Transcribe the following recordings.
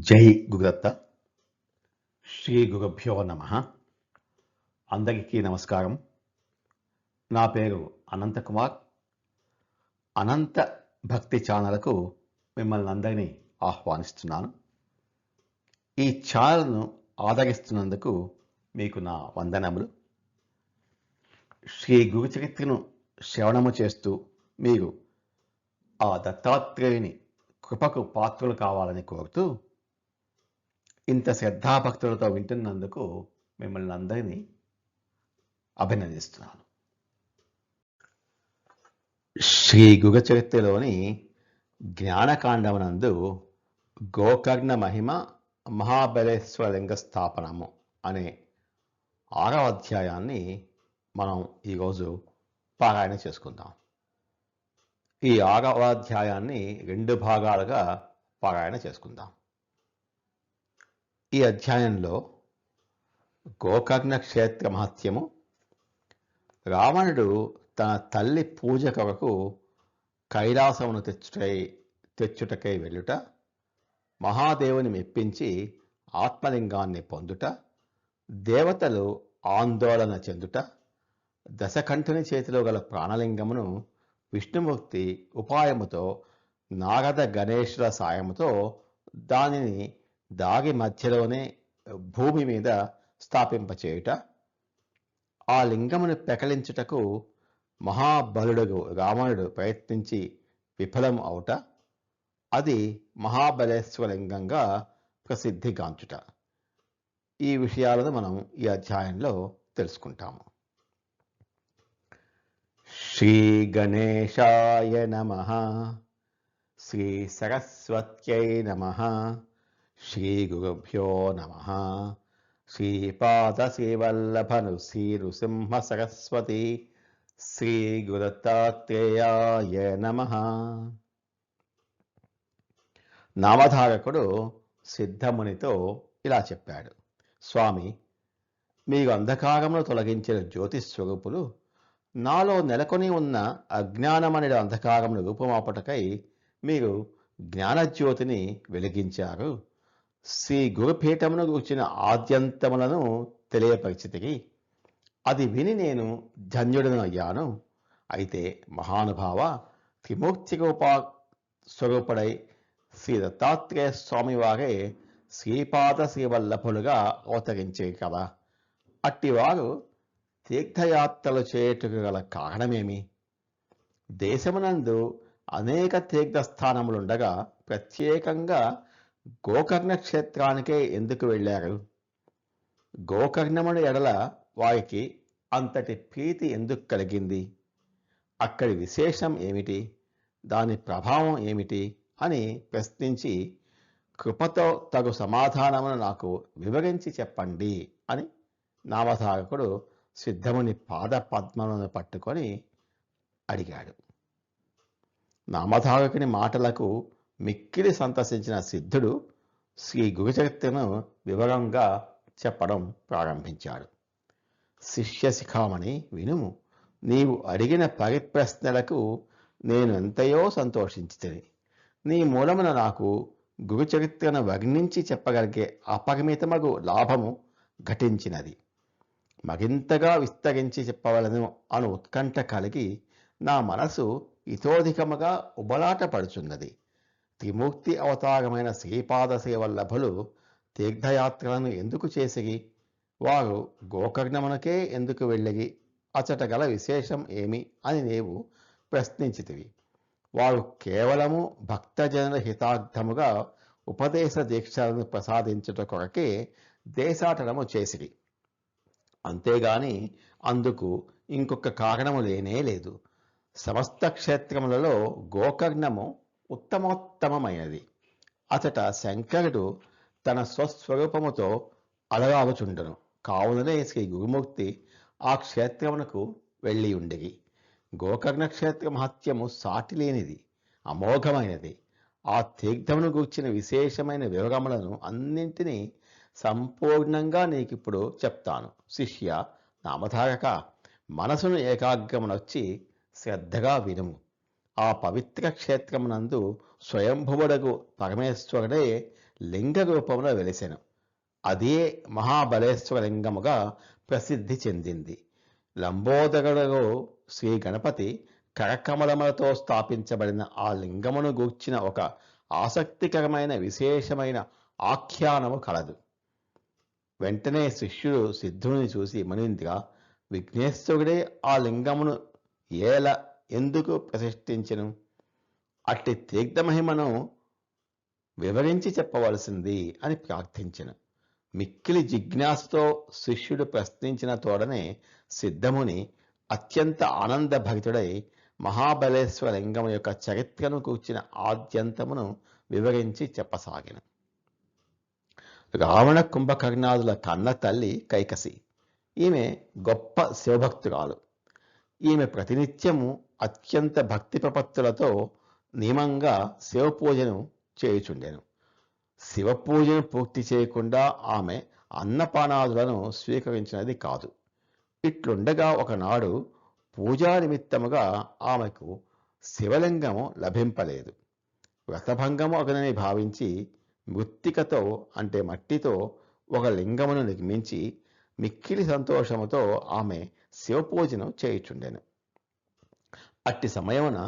జై గురుదత్త. శ్రీ గురుభ్యో నమ. అందరికీ నమస్కారం. నా పేరు అనంతకుమార్. అనంత భక్తి ఛానల్కు మిమ్మల్ని అందరినీ ఆహ్వానిస్తున్నాను. ఈ ఛానల్ను ఆదరిస్తున్నందుకు మీకు నా వందనములు. శ్రీ గురు చరిత్రను శ్రవణము చేస్తూ మీరు ఆ దత్తాత్రేయుని కృపకు పాత్రలు కావాలని కోరుతూ ఇంత శ్రద్ధాభక్తులతో వింటున్నందుకు మిమ్మల్ని అందరినీ అభినందిస్తున్నాను. శ్రీ గురు చరిత్రలోని జ్ఞానకాండమునందు గోకర్ణ మహిమ మహాబలేశ్వర లింగ స్థాపనము అనే 6వ అధ్యాయాన్ని మనం ఈరోజు పారాయణ చేసుకుందాం. ఈ 6వ అధ్యాయాన్ని 2 భాగాలుగా పారాయణ చేసుకుందాం. ఈ అధ్యాయంలో గోకర్ణ క్షేత్ర మహత్యము, రావణుడు తన తల్లి పూజ కొరకు కైలాసమును తెచ్చుటకై వెళ్ళుట, మహాదేవుని మెప్పించి ఆత్మలింగాన్ని పొందుట, దేవతలు ఆందోళన చెందుట, దశకంఠుని చేతిలో గల ప్రాణలింగమును విష్ణుమూర్తి ఉపాయముతో నారద గణేశుల సాయముతో దానిని దాగి మధ్యలోనే భూమి మీద స్థాపింపచేయుట, ఆ లింగమును పెకలించుటకు మహాబలుడు రావణుడు ప్రయత్నించి విఫలం అవుట, అది మహాబలేశ్వర లింగంగా ప్రసిద్ధిగాంచుట. ఈ విషయాలను మనం ఈ అధ్యాయంలో తెలుసుకుంటాము. శ్రీ గణేశాయ నమః. శ్రీ సరస్వత్యై నమః. శ్రీ గురుభ్యో నమః. శ్రీపాద శ్రీవల్లభను శ్రీ నృసింహ సరస్వతి శ్రీ గురుదత్తాత్రేయాయ నమః. నామధారకుడు సిద్ధమునితో ఇలా చెప్పాడు: స్వామి, మీరు అంధకారమును తొలగించిన జ్యోతిస్వరూపులు, నాలో నెలకొని ఉన్న అజ్ఞానమనే అంధకారమును రూపమాపటకై మీరు జ్ఞానజ్యోతిని వెలిగించారు. శ్రీ గురుపీఠమును గూర్చిన ఆద్యంతములను తెలియపరిచితిరి. అది విని నేను ధన్యుడను అయ్యాను. అయితే మహానుభావ, త్రిమూర్తి స్వరూపుడై శ్రీ దత్తాత్రేయ స్వామి వారే శ్రీపాద శ్రీవల్లభులుగా అవతరించారు కదా. అట్టివారు తీర్థయాత్రలు చేయుటకు గల కారణమేమి? దేశమునందు అనేక తీర్థస్థానములుండగా ప్రత్యేకంగా గోకర్ణ క్షేత్రానికే ఎందుకు వెళ్ళారు? గోకర్ణముని ఎడల వారికి అంతటి ప్రీతి ఎందుకు కలిగింది? అక్కడి విశేషం ఏమిటి? దాని ప్రభావం ఏమిటి అని ప్రశ్నించి కృపతో తగు సమాధానమును నాకు వివరించి చెప్పండి అని నామధారకుడు సిద్ధముని పాద పద్మలను పట్టుకొని అడిగాడు. నామధారకుని మాటలకు మిక్కిలి సంతసించిన సిద్ధుడు శ్రీ గురుచరిత్రను వివరంగా చెప్పడం ప్రారంభించాడు. శిష్య శిఖామణి, వినుము. నీవు అడిగిన పరిప్రశ్నలకు నేను ఎంతయో సంతోషించితిని. నీ మూలమున నాకు గురుచరిత్రను వర్ణించి చెప్పగలిగే అపరిమితమగు లాభము ఘటించినది. మరింతగా విస్తరించి చెప్పవలను అను ఉత్కంఠ కలిగి నా మనసు ఇతోధికముగా ఉబలాట పడుచున్నది. త్రిమూర్తి అవతారమైన శ్రీపాద శ్రీవల్లభులు తీర్థయాత్రలను ఎందుకు చేసిరి? వారు గోకర్ణమునకే ఎందుకు వెళ్ళిరి? అచట గల విశేషం ఏమి అని నీవు ప్రశ్నించితివి. వారు కేవలము భక్తజనుల హితార్థముగా ఉపదేశ దీక్షలను ప్రసాదించుట కొరకే దేశాటనము చేసిరి. అంతేగాని అందుకు ఇంకొక కారణము లేనే లేదు. సమస్త క్షేత్రములలో గోకర్ణము ఉత్తమోత్తమైనది. అచట శంకరుడు తన స్వస్వరూపముతో అలరావుచుండను. కావుననే శ్రీ గురుమూర్తి ఆ క్షేత్రమునకు వెళ్ళి ఉండిరి. గోకర్ణ క్షేత్ర మహత్యము సాటిలేనిది, అమోఘమైనది. ఆ తీర్థమును గూర్చిన విశేషమైన వివరములను అన్నింటినీ సంపూర్ణంగా నీకిప్పుడు చెప్తాను. శిష్య నామధారక, మనసును ఏకాగ్రమునొచ్చి శ్రద్ధగా వినుము. ఆ పవిత్ర క్షేత్రమునందు స్వయంభువుడగు పరమేశ్వరుడే లింగ రూపంలో వెలిసెను. అదే మహాబలేశ్వర లింగముగా ప్రసిద్ధి చెందింది. లంబోదరుడు శ్రీ గణపతి కరకమలములతో స్థాపించబడిన ఆ లింగమును గూర్చిన ఒక ఆసక్తికరమైన విశేషమైన ఆఖ్యానము కలదు. వెంటనే శిష్యుడు సిద్ధుని చూసి, మునీంద్ర, విఘ్నేశ్వరుడే ఆ లింగమును ఎందుకు ప్రతిష్ఠించెను? అట్టి తీర్థమహిమను వివరించి చెప్పవలసింది అని ప్రార్థించెను. మిక్కిలి జిజ్ఞాసతో శిష్యుడు ప్రశ్నించిన తోడనే సిద్ధముని అత్యంత ఆనందభరితుడై మహాబలేశ్వర లింగము యొక్క చరిత్రను కూర్చిన ఆద్యంతమును వివరించి చెప్పసాగిన. రావణ కుంభకర్ణాదుల కన్న తల్లి కైకసి. ఈమె గొప్ప శివభక్తురాలు. ఈమె ప్రతినిత్యము అత్యంత భక్తి ప్రపత్తులతో నియమంగా శివపూజను చేయుచుండెను. శివపూజను పూర్తి చేయకుండా ఆమె అన్నపానాదులను స్వీకరించినది కాదు. ఇట్లుండగా ఒకనాడు పూజా నిమిత్తముగా ఆమెకు శివలింగము లభింపలేదు. వ్రతభంగము ఒకనని భావించి మృత్తికతో అంటే మట్టితో ఒక లింగమును నిర్మించి మిక్కిలి సంతోషముతో ఆమె శివపూజను చేయుచుండెను. అట్టి సమయమున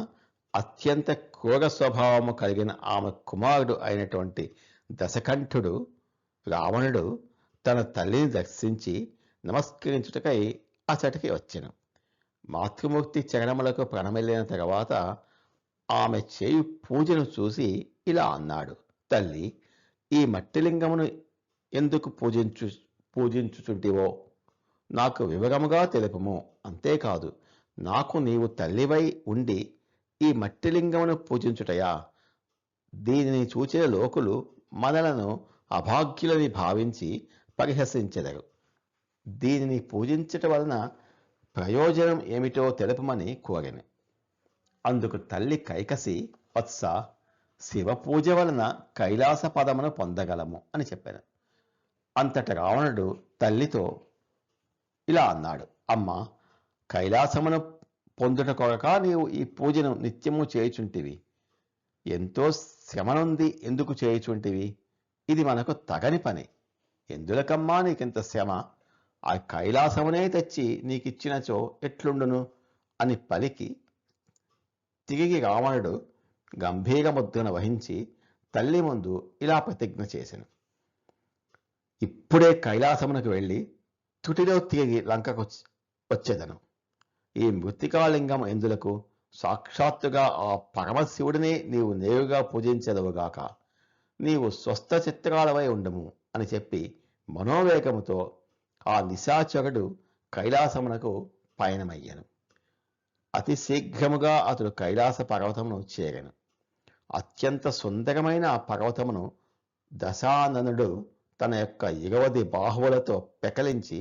అత్యంత క్రూర స్వభావము కలిగిన ఆమె కుమారుడు అయినటువంటి దశకంఠుడు రావణుడు తన తల్లిని దర్శించి నమస్కరించుటకై అచటికి వచ్చెను. మాతృమూర్తి చరణములకు ప్రణమిల్లిన తర్వాత ఆమె చేయు పూజను చూసి ఇలా అన్నాడు: తల్లి, ఈ మట్టిలింగమును ఎందుకు పూజించుచుంటివో నాకు వివరముగా తెలుపుము. అంతేకాదు, నాకు నీవు తల్లివై ఉండి ఈ మట్టిలింగమును పూజించుటయా? దీనిని చూచిన లోకులు మనలను అభాగ్యులని భావించి పరిహసించెదరు. దీనిని పూజించట వలన ప్రయోజనం ఏమిటో తెలుపమని కోరెను. అందుకు తల్లి కైకసి, వత్స, శివ పూజ వలన కైలాస పదమును పొందగలము అని చెప్పాను. అంతట రావణుడు తల్లితో ఇలా అన్నాడు: అమ్మ, కైలాసమును పొందుట కొరక నీవు ఈ పూజను నిత్యము చేయుచుంటివి. ఎంతో శ్రమనుంది ఎందుకు చేయుచుంటివి? ఇది మనకు తగని పని. ఎందులకమ్మా నీకింత శ్రమ? ఆ కైలాసమునే తెచ్చి నీకిచ్చినచో ఎట్లుండును అని పలికి తిరిగి రావణుడు గంభీర ముద్రను వహించి తల్లి ముందు ఇలా ప్రతిజ్ఞ చేసెను: ఇప్పుడే కైలాసమునకు వెళ్ళి తుటిలో తిరిగి లంకకు వచ్చేదను. ఈ మృత్తికాలింగం ఎందులకు? సాక్షాత్తుగా ఆ పరమశివుడినే నీవు నేరుగా పూజించదవుగాక. నీవు స్వస్థ చిత్రాలవై ఉండము అని చెప్పి మనోవేగముతో ఆ నిశాచరుడు కైలాసమునకు పయనమయ్యను. అతి శీఘ్రముగా అతడు కైలాస పర్వతమును చేరెను. అత్యంత సుందరమైన ఆ పర్వతమును దశాననుడు తన యొక్క ఇగవది బాహువులతో పెకలించి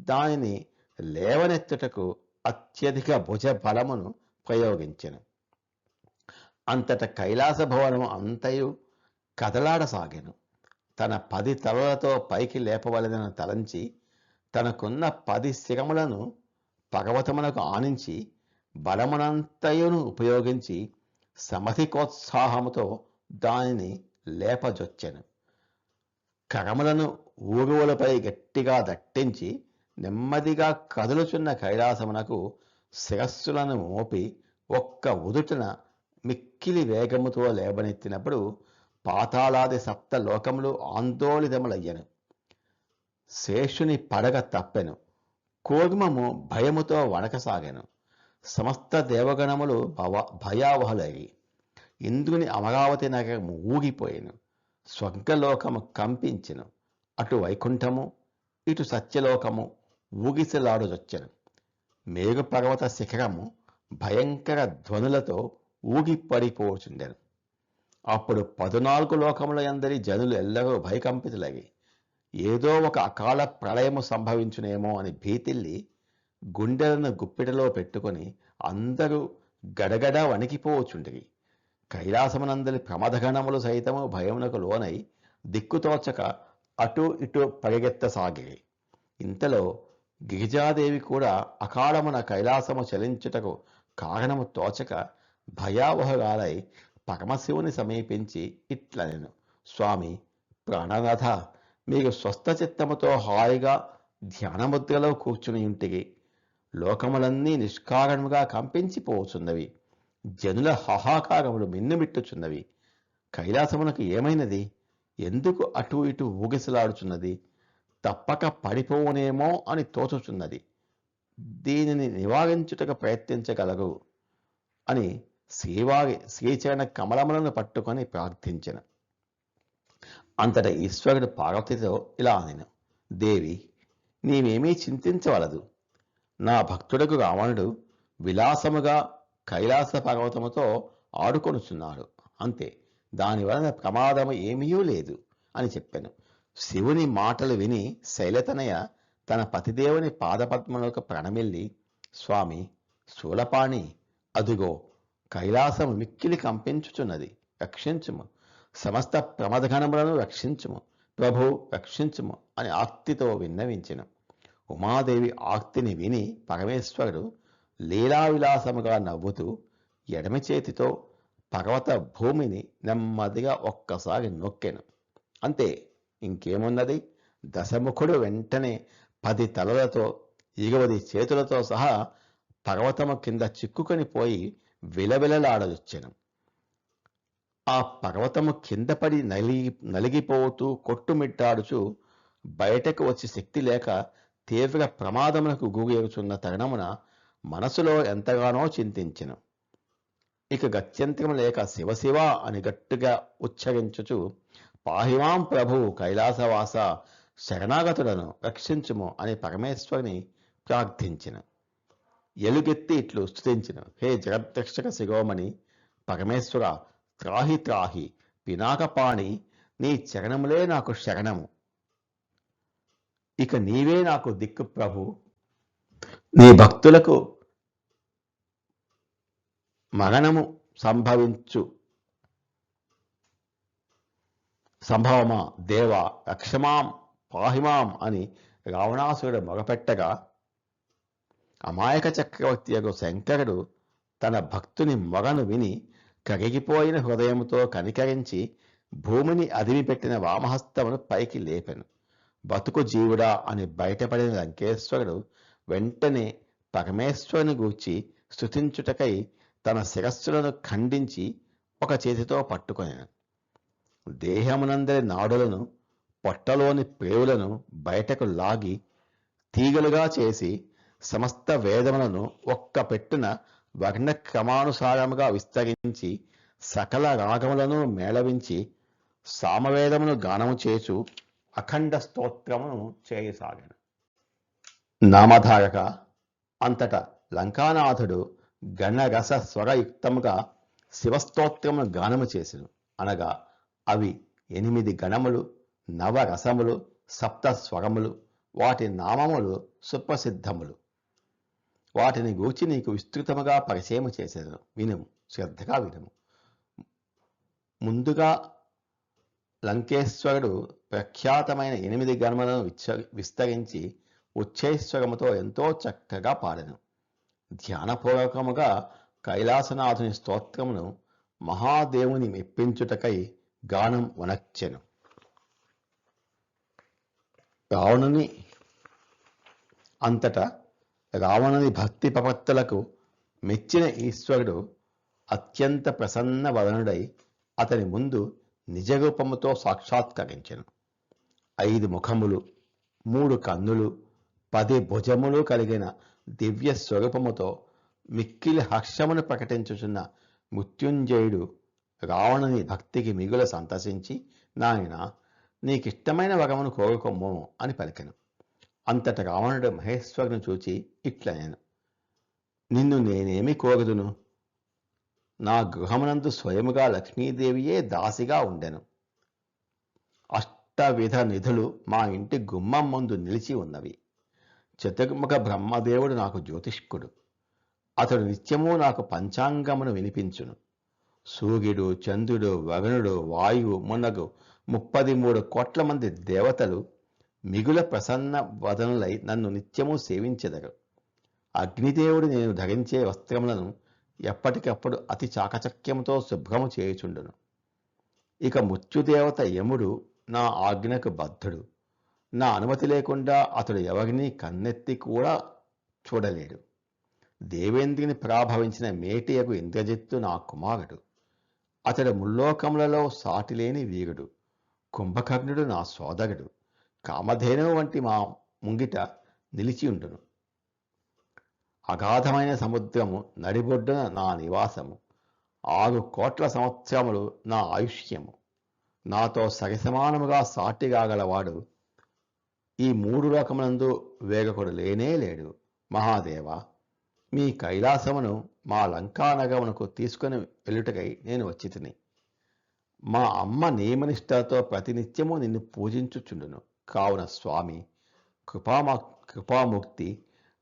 దానిని లేవనెత్తుటకు అత్యధిక భుజ బలమును ప్రయోగించెను. అంతట కైలాస భవనము అంతయు కదలాడసాగెను. తన 10 తలలతో పైకి లేపవలెనని తలంచి తనకున్న 10 శిరములను పర్వతమునకు ఆనించి బలమునంతయును ఉపయోగించి సమధికోత్సాహముతో దానిని లేపజొచ్చెను. కరములను ఊరువులపై గట్టిగా దట్టించి నెమ్మదిగా కదులుచున్న కైలాసమునకు శిరస్సులను మోపి ఒక్క ఉదుటన మిక్కిలి వేగముతో లేవనెత్తినప్పుడు పాతాళాది 7 లోకములు ఆందోళితములయ్యను. శేషుని పడగ తప్పెను. కూర్మము భయముతో వణకసాగెను. సమస్త దేవగణములు భయావహులయ్యి ఇంద్రుని అమరావతి నగరము ఊగిపోయెను. స్వర్గలోకము కంపించెను. అటు వైకుంఠము ఇటు సత్యలోకము ఊగిసలాడుజొచ్చెను. మేరు పర్వత శిఖరము భయంకర ధ్వనులతో ఊగిపడిపోచుండెను. అప్పుడు 14 లోకముల యందరి జనులు ఎల్లరూ భయకంపితులగి ఏదో ఒక అకాల ప్రళయము సంభవించునేమో అని భీతిల్లి గుండెలను గుప్పిటలో పెట్టుకొని అందరూ గడగడ వణికిపోచుండిరి. కైలాసమునందరి ప్రమదగణములు సైతము భయమునకు లోనై దిక్కుతోచక అటు ఇటు పరిగెత్తసాగిరి. ఇంతలో గిరిజాదేవి కూడా అకాలమున కైలాసము చలించుటకు కారణము తోచక భయావహురాలై పరమశివుని సమీపించి ఇట్లనెను: స్వామి, ప్రాణనాథ, మీకు స్వస్థ చిత్తముతో హాయిగా ధ్యానముద్రలో కూర్చుని ఉంటికి లోకములన్నీ నిష్కారణముగా కంపించిపోవచున్నవి. జనుల హాహాకారములు మిన్నుమిట్టుచున్నవి. కైలాసమునకు ఏమైనది? ఎందుకు అటు ఇటు ఊగిసలాడుచున్నది? తప్పక పడిపోవునేమో అని తోచుచున్నది. దీనిని నివారించుటకు ప్రయత్నించగలరు అని శ్రీచరణ కమలములను పట్టుకొని ప్రార్థించిన. అంతటా ఈశ్వరుడు పార్వతితో ఇలా అనెను, దేవి, నీవేమీ చింతించవలదు. నా భక్తుడకు రావణుడు విలాసముగా కైలాస పర్వతముతో ఆడుకొనుచున్నాడు, అంతే. దానివలన ప్రమాదము ఏమీ లేదు అని చెప్పాను. శివుని మాటలు విని శైలతనయ తన పతిదేవుని పాదపద్మలకు ప్రణమిల్లి, స్వామి శూలపాణి, అదుగో కైలాసము మిక్కిలి కంపించుచున్నది, రక్షించుము. సమస్త ప్రమదగణములను రక్షించుము, ప్రభు రక్షించుము అని ఆర్తితో విన్నవించెను. ఉమాదేవి ఆర్తిని విని పరమేశ్వరుడు లీలావిలాసముగా నవ్వుతూ ఎడమ చేతితో పర్వత భూమిని నెమ్మదిగా ఒక్కసారి నొక్కెను. అంతే, ఇంకేమున్నది? దశముఖుడు వెంటనే 10 తలలతో 20 చేతులతో సహా పర్వతము కింద చిక్కుకొని పోయి విలవిలలాడొచ్చెను. ఆ పర్వతము కింద పడి నలిగిపోతూ కొట్టుమిట్టాడుచు బయటకు వచ్చి శక్తి లేక తీవ్ర ప్రమాదములకు గురవుచున్న తరుణమున మనసులో ఎంతగానో చింతించెను. ఇక గత్యంతరం లేక శివశివ అని గట్టిగా ఉచ్చరించుచు, పాహిమాం ప్రభు కైలాసవాస, శరణాగతులను రక్షించుము అని పరమేశ్వరుని ప్రార్థించిన. ఎలుగెత్తి ఇట్లు స్తుతించెను, హే జగద్రక్షక శిరోమణి పరమేశ్వర, త్రాహి త్రాహి పినాకపాణి, నీ చరణములే నాకు శరణము. ఇక నీవే నాకు దిక్కు ప్రభు. నీ భక్తులకు మరణము సంభవమా దేవ, రక్షమాం పాహిమాం అని రావణాసురుడు మొగపెట్టగా, అమాయక చక్రవర్తి యొక్క శంకరుడు తన భక్తుని మొగను విని కరిగిపోయిన హృదయముతో కనికరించి భూమిని అదిమిపెట్టిన వామహస్తమును పైకి లేపెను. బతుకు జీవుడా అని బయటపడిన లంకేశ్వరుడు వెంటనే పరమేశ్వరుని గూర్చి స్తుతించుటకై తన శిరస్సులను ఖండించి ఒక చేతితో పట్టుకొనెను. దేహమునందరి నాడులను, పొట్టలోని ప్రేవులను బయటకు లాగి తీగలుగా చేసి సమస్త వేదములను ఒక్క పెట్టున వర్ణక్రమానుసారముగా విస్తరించి సకల రాగములను మేళవించి సామవేదమును గానము చేచు అఖండ స్తోత్రమును చేయసాగాను. నామధారక అంతటా లంకానాథుడు గణరస స్వరయుక్తముగా శివస్తోత్రమును గానము చేసెను. అనగా అవి 8 గణములు, 9 రసములు, 7 స్వరములు, వాటి నామములు సుప్రసిద్ధములు. వాటిని గూర్చి నీకు విస్తృతముగా పరిచయము చేసేదను, వినుము, శ్రద్ధగా వినుము. ముందుగా లంకేశ్వరుడు ప్రఖ్యాతమైన 8 గణములను విస్తరించి ఉచ్చైశ్వరముతో ఎంతో చక్కగా పాడెను. ధ్యానపూర్వకముగా కైలాసనాథుని స్తోత్రమును మహాదేవుని మెప్పించుటకై గానం వనర్చెను. అంతటా రావణుని భక్తి ప్రపత్తులకు మెచ్చిన ఈశ్వరుడు అత్యంత ప్రసన్న వదనుడై అతని ముందు నిజరూపముతో సాక్షాత్కరించెను. 5 ముఖములు, 3 కన్నులు, 10 భుజములు కలిగిన దివ్య స్వరూపముతో మిక్కిలి హర్షమును ప్రకటించుచున్న మృత్యుంజయుడు రావణుని భక్తికి మిగుల సంతసించి, నాయన నీకిష్టమైన వరమును కోరుకొమ్ము అని పలికెను. అంతట రావణుడు మహేశ్వరుని చూచి ఇట్లనెను, నిన్ను నేనేమి కోరుదును? నా గృహమునందు స్వయముగా లక్ష్మీదేవియే దాసిగా ఉండెను. అష్టవిధ నిధులు మా ఇంటి గుమ్మం ముందు నిలిచి ఉన్నవి. చతుర్ముఖ బ్రహ్మదేవుడు నాకు జ్యోతిష్కుడు. అతడు నిత్యము నాకు పంచాంగమును వినిపించును. సూర్యుడు, చంద్రుడు, వరుణుడు, వాయువు మున్నగు 33 కోట్ల మంది దేవతలు మిగుల ప్రసన్న వదనులై నన్ను నిత్యము సేవించెదరు. అగ్నిదేవుడు నేను ధరించే వస్త్రములను ఎప్పటికప్పుడు అతి చాకచక్యముతో శుభ్రము చేయుచుండును. ఇక మృత్యుదేవత యముడు నా ఆజ్ఞకు బద్ధుడు. నా అనుమతి లేకుండా అతడు ఎవరినీ కన్నెత్తి కూడా చూడలేడు. దేవేంద్రుని ప్రాభవించిన మేటియకు ఇంద్రజిత్తు నా కుమారుడు. అతడు ముల్లోకములలో సాటిలేని వీరుడు. కుంభకర్ణుడు నా సోదరుడు. కామధేనువు వంటి మా ముంగిట నిలిచియుండును. అగాధమైన సముద్రము నడిబొడ్డున నా నివాసము. 6 కోట్ల సంవత్సరములు నా ఆయుష్యము. నాతో సరిసమానముగా సాటిగాగలవాడు ఈ 3 లోకములందు వేరొకడు లేనే లేడు. మహాదేవ, మీ కైలాసమును మా లంకానగమునకు తీసుకుని వెళ్ళుటకై నేను వచ్చితిని. మా అమ్మ నియమనిష్టలతో ప్రతినిత్యము నిన్ను పూజించుచుండును. కావున స్వామి, కృపాముక్తి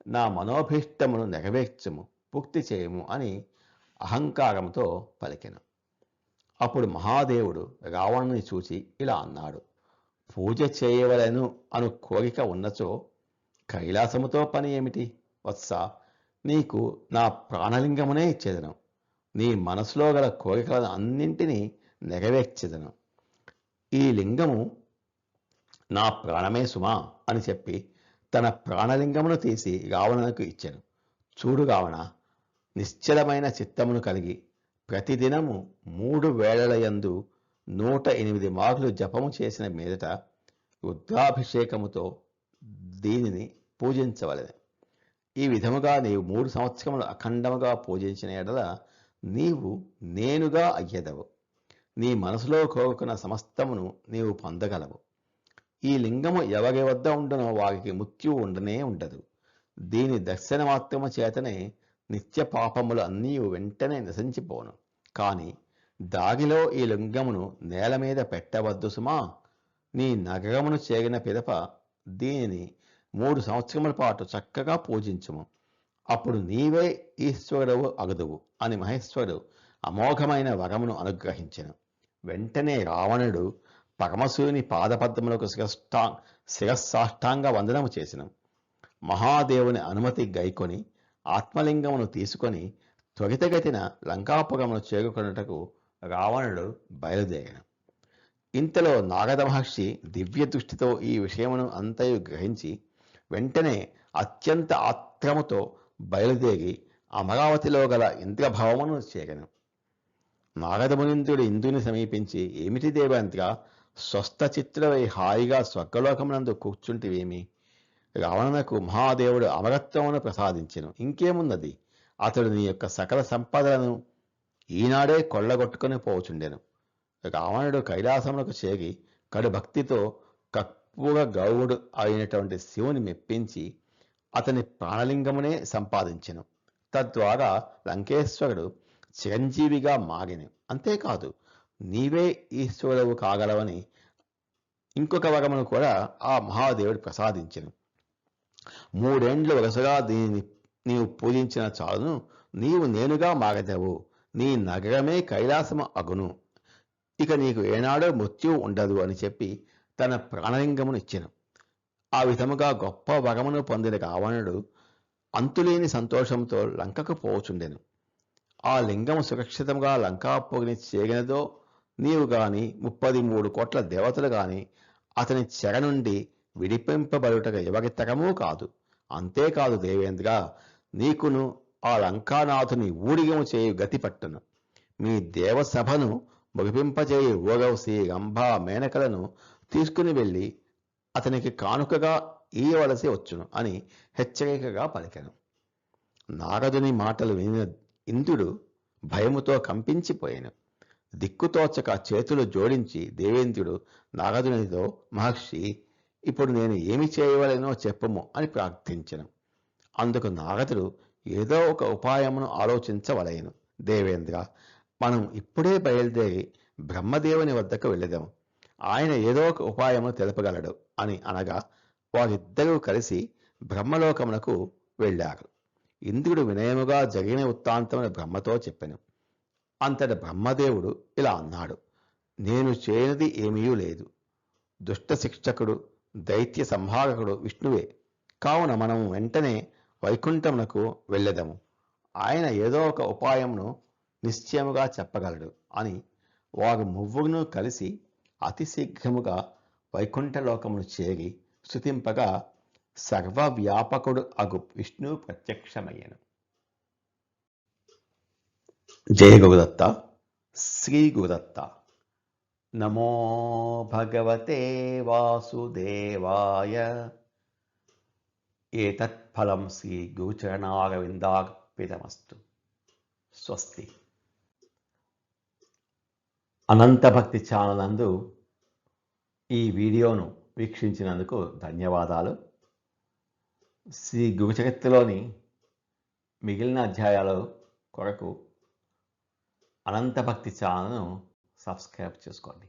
నా మనోభీష్టమును నెరవేర్చము, పుక్తి చేయము అని అహంకారంతో పలికెను. అప్పుడు మహాదేవుడు రావణుని చూచి ఇలా అన్నాడు: పూజ చేయవలెను అను కోరిక ఉన్నచో కైలాసముతో పని ఏమిటి? వత్స, నీకు నా ప్రాణలింగమునే ఇచ్చేదను. నీ మనసులో గల కోరికలను అన్నింటినీ నెరవేర్చెదను. ఈ లింగము నా ప్రాణమే సుమా అని చెప్పి తన ప్రాణలింగమును తీసి రావణునకు ఇచ్చెను. చూడు రావణ, నిశ్చలమైన చిత్తమును కలిగి ప్రతిదినము 3 వేళలయందు 108 మార్లు జపము చేసిన మీదట రుద్రాభిషేకముతో దీనిని పూజించవలెను. ఈ విధముగా నీవు 3 సంవత్సరములు అఖండముగా పూజించిన ఎడల నీవు నేనుగా అయ్యెదవు. నీ మనసులో కోరుకున్న సమస్తమును నీవు పొందగలవు. ఈ లింగము ఎవరి వద్ద ఉండునో వారికి మృత్యువు ఉండనే ఉండదు. దీని దర్శన మాత్రము చేతనే నిత్య పాపములు అన్నీ వెంటనే నశించిపోను. కాని దాగిలో ఈ లింగమును నేల మీద పెట్టవద్దు సుమా. నీ నగరమును చేరిన పిదప దీనిని 3 సంవత్సరముల పాటు చక్కగా పూజించుము. అప్పుడు నీవే ఈశ్వరుడవు అగుదువు అని మహేశ్వరుడు అమోఘమైన వరమును అనుగ్రహించెను. వెంటనే రావణుడు పరమశివుని పాదపద్మములకు శిరస్సాష్టాంగ వందనము చేసెను. మహాదేవుని అనుమతి గైకొని ఆత్మలింగమును తీసుకొని త్వరితగతిన లంకాపురమును చేరుకొనుటకు రావణుడు బయలుదేరాను. ఇంతలో నారద మహర్షి దివ్య దృష్టితో ఈ విషయమును అంతయు గ్రహించి వెంటనే అత్యంత ఆత్రముతో బయలుదేరి అమరావతిలో గల ఇంద్రభవమును చేరెను. నారదమునింద్రుడు ఇంద్రుని సమీపించి, ఏమిటి దేవేంద్ర, స్వస్థ చిత్రవై హాయిగా స్వర్గలోకమునందు కూర్చుంటివేమి? రావణునకు మహాదేవుడు అమరత్వమును ప్రసాదించెను. ఇంకేమున్నది, అతడు నీ యొక్క సకల సంపదలను ఈనాడే కొల్లగొట్టుకుని పోచుండెను. రావణుడు కైలాసమునకు చేరి కడు భక్తితో కర్పూర గౌవుడు అయినటువంటి శివుని మెప్పించి అతని ప్రాణలింగమునే సంపాదించెను. తద్వారా లంకేశ్వరుడు చిరంజీవిగా మారెను. అంతేకాదు, నీవే ఈశ్వరుడు కాగలవని ఇంకొక వరమును కూడా ఆ మహాదేవుడు ప్రసాదించెను. 3 ఏండ్లు వరుసగా దీనిని నీవు పూజించిన చాలును, నీవు నేనుగా మారదవు. నీ నగరమే కైలాసము అగును. ఇక నీకు ఏనాడో మృత్యువు ఉండదు అని చెప్పి తన ప్రాణలింగమును ఇచ్చెను. ఆ విధముగా గొప్ప వరమును పొందిన రావణుడు అంతులేని సంతోషంతో లంకకు పోచుండెను. ఆ లింగము సురక్షితంగా లంకాపురిని చేరినదో నీవు గాని 33 కోట్ల దేవతలు గాని అతని చెర నుండి విడిపింపబడుటకు ఎవరి తరమూ కాదు. అంతేకాదు దేవేంద్ర, నీకును ఆ లంకానాథుని ఊడిగము చేయు గతి పట్టును. మీ దేవసభను ముగిపింపజేయి ఊరవసి రంభ మేనకలను తీసుకుని వెళ్ళి అతనికి కానుకగా ఇయ్యవలసి వచ్చును అని హెచ్చరికగా పలికెను. నారదుని మాటలు విని ఇంద్రుడు భయముతో కంపించిపోయాను. దిక్కుతోచక చేతులు జోడించి దేవేంద్రుడు నారదునితో, మహర్షి, ఇప్పుడు నేను ఏమి చేయవలెనో చెప్పుము అని ప్రార్థించెను. అందుకు నారదుడు, ఏదో ఒక ఉపాయమును ఆలోచించవలెను దేవేంద్ర. మనం ఇప్పుడే బయలుదేరి బ్రహ్మదేవుని వద్దకు వెళ్ళదాం. ఆయన ఏదో ఒక ఉపాయమును తెలుపగలడు అని అనగా వారిద్దరూ కలిసి బ్రహ్మలోకమునకు వెళ్ళారు. ఇంద్రుడు వినయముగా జరిగిన వృత్తాంతమును బ్రహ్మతో చెప్పెను. అంతట బ్రహ్మదేవుడు ఇలా అన్నాడు: నేను చేయనిది ఏమీ లేదు. దుష్ట శిక్షకుడు, దైత్య సంహారకుడు విష్ణువే. కావున మనము వెంటనే వైకుంఠమునకు వెళ్ళెదము. ఆయన ఏదో ఒక ఉపాయమును నిశ్చయముగా చెప్పగలడు అని వారు ముగ్గురును కలిసి అతి శీఘ్రముగా వైకుంఠలోకమును చేరి స్తుతింపగా సర్వవ్యాపకుడు అగు విష్ణువు ప్రత్యక్షమయ్యను. జయ గురుదత్త. శ్రీ గురుదత్త. నమో భగవతే వాసుదేవాయ. ఏతత్ఫలం శ్రీ గురుచరణారవిందార్పితమస్తు. స్వస్తి. అనంత భక్తి ఛానల్ నందు ఈ వీడియోను వీక్షించినందుకు ధన్యవాదాలు. శ్రీ గురుచరిత్రలోని మిగిలిన అధ్యాయాల కొరకు అనంత భక్తి ఛానల్ను సబ్స్క్రైబ్ చేసుకోండి.